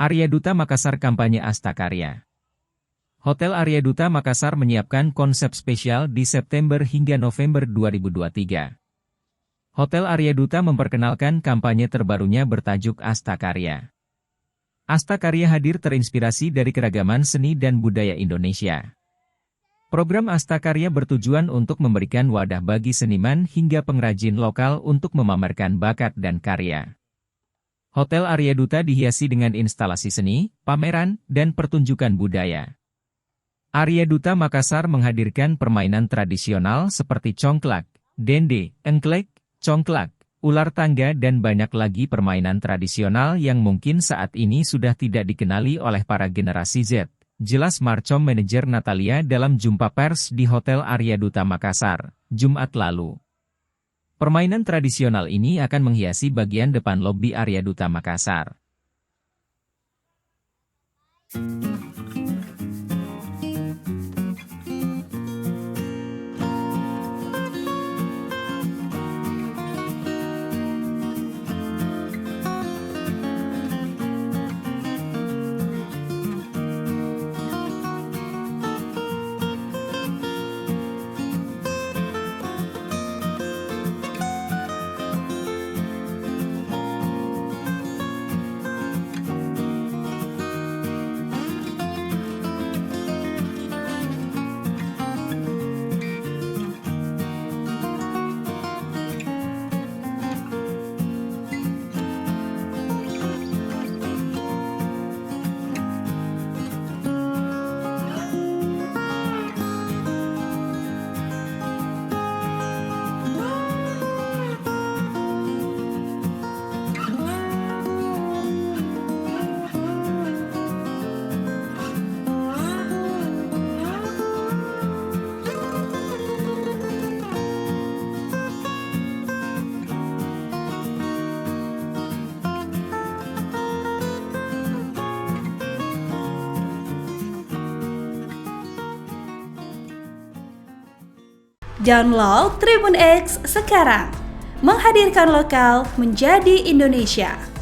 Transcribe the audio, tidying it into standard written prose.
Arya Duta Makassar kampanye Astakarya. Hotel Arya Duta Makassar menyiapkan konsep spesial di September hingga November 2023. Hotel Arya Duta memperkenalkan kampanye terbarunya bertajuk Astakarya. Astakarya hadir terinspirasi dari keragaman seni dan budaya Indonesia. Program Astakarya bertujuan untuk memberikan wadah bagi seniman hingga pengrajin lokal untuk memamerkan bakat dan karya. Hotel Arya Duta dihiasi dengan instalasi seni, pameran, dan pertunjukan budaya. Arya Duta Makassar menghadirkan permainan tradisional seperti congklak, dende, engklek, congklak, ular tangga dan banyak lagi permainan tradisional yang mungkin saat ini sudah tidak dikenali oleh para generasi Z. Jelas Marcom Manajer Natalia dalam jumpa pers di Hotel Arya Duta Makassar, Jumat lalu. Permainan tradisional ini akan menghiasi bagian depan lobi Arya Duta Makassar. Download Tribun X sekarang, menghadirkan lokal menjadi Indonesia.